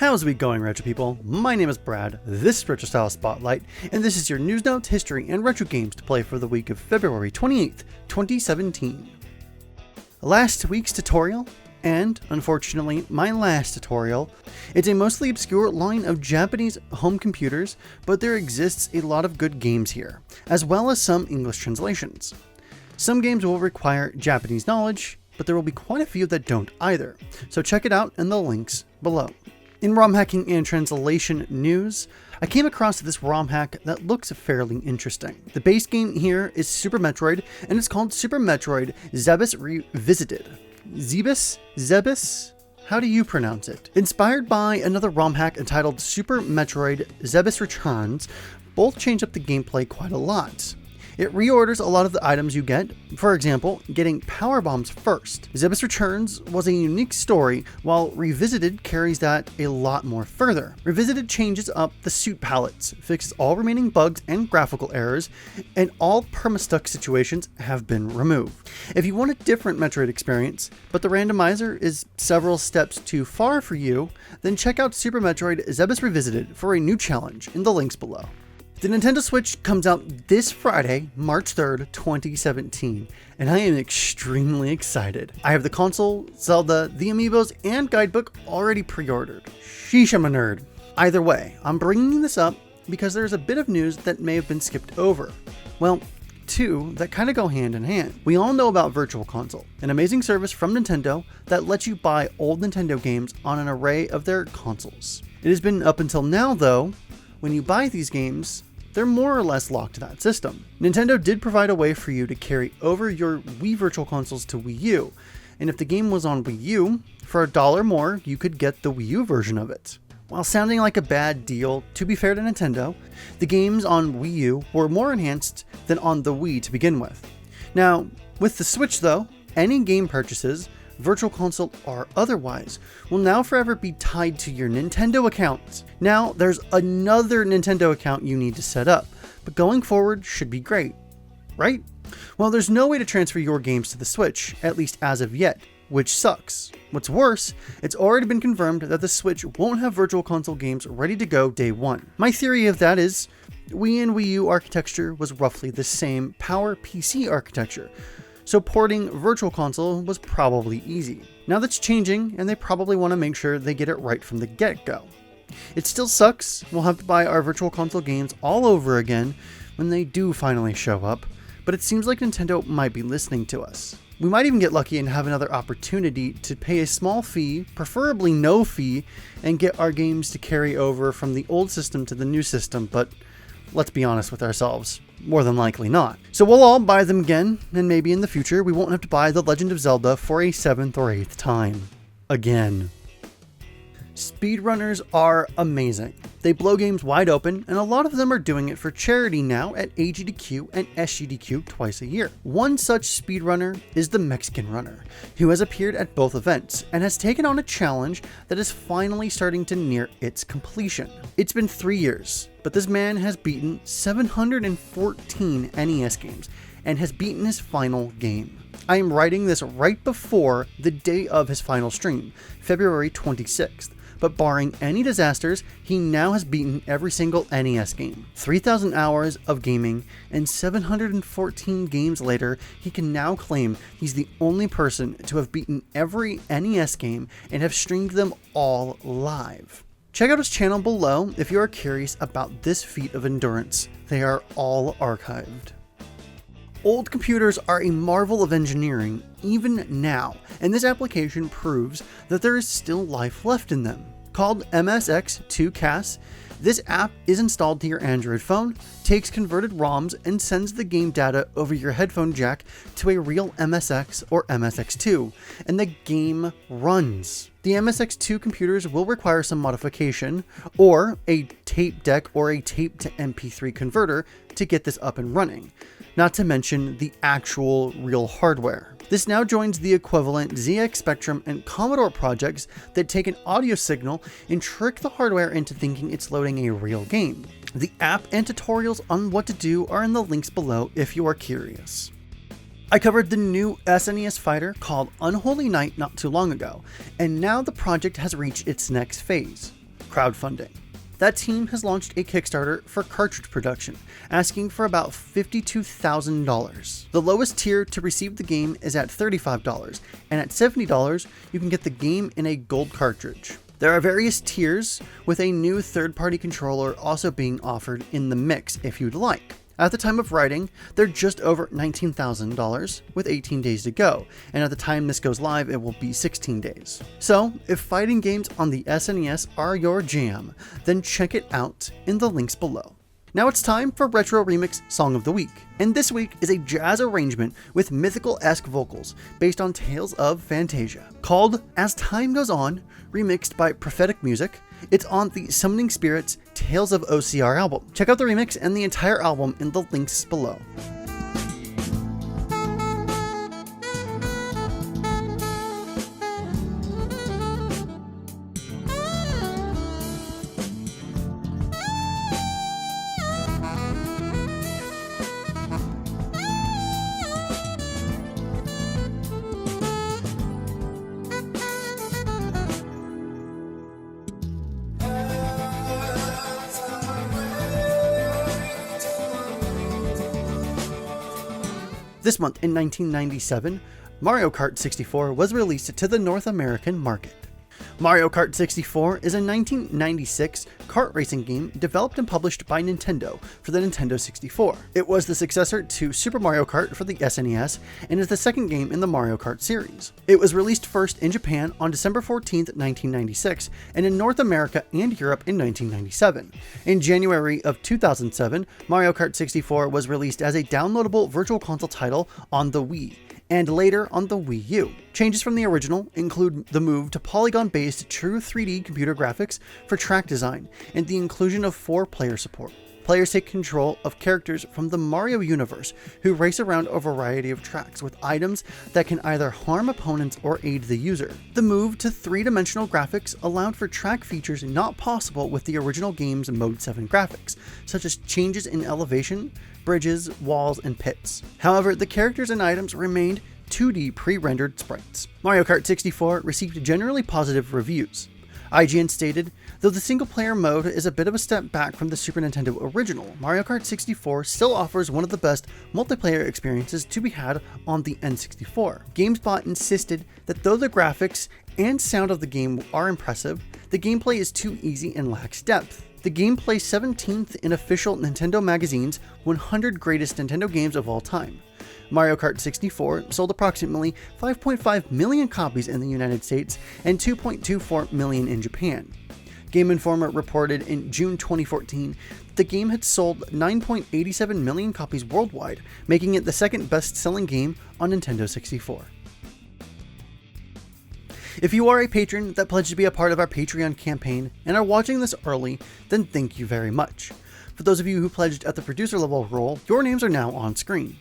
How's it going, Retro people? My name is Brad, this is Retro Style Spotlight, and this is your news notes, history, and retro games to play for the week of February 28th, 2017. Last week's tutorial, and unfortunately my last tutorial, it's a mostly obscure line of Japanese home computers, but there exists a lot of good games here, as well as some English translations. Some games will require Japanese knowledge, but there will be quite a few that don't either, so check it out in the links below. In ROM hacking and translation news, I came across this ROM hack that looks fairly interesting. The base game here is Super Metroid, and it's called Super Metroid Zebes Revisited. Zebes? How do you pronounce it? Inspired by another ROM hack entitled Super Metroid Zebes Returns, both change up the gameplay quite a lot. It reorders a lot of the items you get, for example, getting power bombs first. Zebes Returns was a unique story, while Revisited carries that a lot more further. Revisited changes up the suit palettes, fixes all remaining bugs and graphical errors, and all perma-stuck situations have been removed. If you want a different Metroid experience, but the randomizer is several steps too far for you, then check out Super Metroid Zebes Revisited for a new challenge in the links below. The Nintendo Switch comes out this Friday, March 3rd, 2017, and I am extremely excited. I have the console, Zelda, the amiibos, and guidebook already pre-ordered. Sheesh, I'm a nerd. Either way, I'm bringing this up because there's a bit of news that may have been skipped over. Well, two that kind of go hand in hand. We all know about Virtual Console, an amazing service from Nintendo that lets you buy old Nintendo games on an array of their consoles. It has been up until now, though, when you buy these games, they're more or less locked to that system. Nintendo did provide a way for you to carry over your Wii Virtual Consoles to Wii U, and if the game was on Wii U, for $1 more, you could get the Wii U version of it. While sounding like a bad deal, to be fair to Nintendo, the games on Wii U were more enhanced than on the Wii to begin with. Now, with the Switch though, any game purchases, Virtual Console or otherwise, will now forever be tied to your Nintendo account. Now, there's another Nintendo account you need to set up, but going forward should be great, right? Well, there's no way to transfer your games to the Switch, at least as of yet, which sucks. What's worse, it's already been confirmed that the Switch won't have Virtual Console games ready to go day one. My theory of that is, Wii and Wii U architecture was roughly the same power PC architecture, so porting Virtual Console was probably easy. Now that's changing, and they probably want to make sure they get it right from the get-go. It still sucks, we'll have to buy our Virtual Console games all over again when they do finally show up, but it seems like Nintendo might be listening to us. We might even get lucky and have another opportunity to pay a small fee, preferably no fee, and get our games to carry over from the old system to the new system, but let's be honest with ourselves, more than likely not. So we'll all buy them again, and maybe in the future we won't have to buy The Legend of Zelda for a 7th or 8th time. Again. Speedrunners are amazing. They blow games wide open, and a lot of them are doing it for charity now at AGDQ and SGDQ twice a year. One such speedrunner is TheMexicanRunner, who has appeared at both events and has taken on a challenge that is finally starting to near its completion. It's been 3 years, but this man has beaten 714 NES games and has beaten his final game. I am writing this right before the day of his final stream, February 26th. But barring any disasters, he now has beaten every single NES game. 3,000 hours of gaming, and 714 games later, he can now claim he's the only person to have beaten every NES game and have streamed them all live. Check out his channel below if you are curious about this feat of endurance. They are all archived. Old computers are a marvel of engineering, even now, and this application proves that there is still life left in them. Called MSX2Cas, this app is installed to your Android phone, takes converted ROMs, and sends the game data over your headphone jack to a real MSX or MSX2, and the game runs. The MSX2 computers will require some modification, or a tape deck or a tape to MP3 converter to get this up and running, not to mention the actual real hardware. This now joins the equivalent ZX Spectrum and Commodore projects that take an audio signal and trick the hardware into thinking it's loading a real game. The app and tutorials on what to do are in the links below if you are curious. I covered the new SNES fighter called Unholy Night not too long ago, and now the project has reached its next phase. crowdfunding. That team has launched a Kickstarter for cartridge production, asking for about $52,000. The lowest tier to receive the game is at $35, and at $70, you can get the game in a gold cartridge. There are various tiers, with a new third-party controller also being offered in the mix if you'd like. At the time of writing, they're just over $19,000 with 18 days to go, and at the time this goes live, it will be 16 days. So, if fighting games on the SNES are your jam, then check it out in the links below. Now it's time for Retro Remix Song of the Week, and this week is a jazz arrangement with mythical-esque vocals based on Tales of Phantasia, called As Time Goes On, remixed by Prophetic Music. It's on the Summoning Spirits Tales of OCR album. Check out the remix and the entire album in the links below. This month in 1997, Mario Kart 64 was released to the North American market. Mario Kart 64 is a 1996 kart racing game developed and published by Nintendo for the Nintendo 64. It was the successor to Super Mario Kart for the SNES and is the second game in the Mario Kart series. It was released first in Japan on December 14, 1996, and in North America and Europe in 1997. In January of 2007, Mario Kart 64 was released as a downloadable virtual console title on the Wii, and later on the Wii U. Changes from the original include the move to polygon-based true 3D computer graphics for track design and the inclusion of 4-player support. Players take control of characters from the Mario universe who race around a variety of tracks with items that can either harm opponents or aid the user. The move to 3-dimensional graphics allowed for track features not possible with the original game's Mode 7 graphics, such as changes in elevation, bridges, walls, and pits. However, the characters and items remained 2D pre-rendered sprites. Mario Kart 64 received generally positive reviews. IGN stated, though the single-player mode is a bit of a step back from the Super Nintendo original, Mario Kart 64 still offers one of the best multiplayer experiences to be had on the N64. GameSpot insisted that though the graphics and sound of the game are impressive, the gameplay is too easy and lacks depth. The game placed 17th in official Nintendo Magazine's 100 Greatest Nintendo Games of All Time. Mario Kart 64 sold approximately 5.5 million copies in the United States and 2.24 million in Japan. Game Informer reported in June 2014 that the game had sold 9.87 million copies worldwide, making it the second best-selling game on Nintendo 64. If you are a patron that pledged to be a part of our Patreon campaign and are watching this early, then thank you very much. For those of you who pledged at the producer level role, your names are now on screen.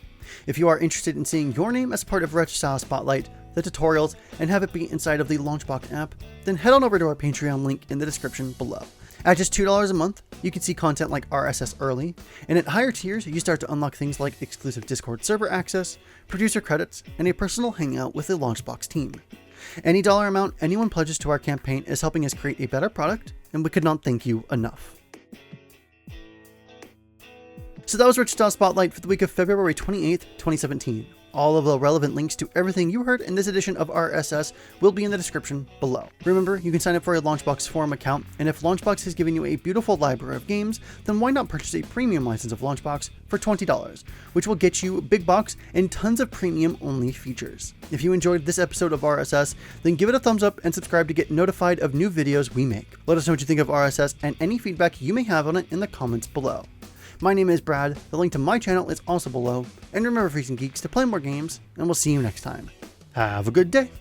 If you are interested in seeing your name as part of Retro Style Spotlight, the tutorials, and have it be inside of the Launchbox app, then head on over to our Patreon link in the description below. At just $2 a month, you can see content like RSS early, and at higher tiers, you start to unlock things like exclusive Discord server access, producer credits, and a personal hangout with the Launchbox team. Any dollar amount anyone pledges to our campaign is helping us create a better product, and we could not thank you enough. So that was Retro Style Spotlight for the week of February 28th, 2017. All of the relevant links to everything you heard in this edition of RSS will be in the description below. Remember, you can sign up for a Launchbox forum account, and if Launchbox has given you a beautiful library of games, then why not purchase a premium license of Launchbox for $20, which will get you big box and tons of premium-only features. If you enjoyed this episode of RSS, then give it a thumbs up and subscribe to get notified of new videos we make. Let us know what you think of RSS and any feedback you may have on it in the comments below. My name is Brad, the link to my channel is also below, and remember, Freaks and Geeks, to play more games, and we'll see you next time. Have a good day!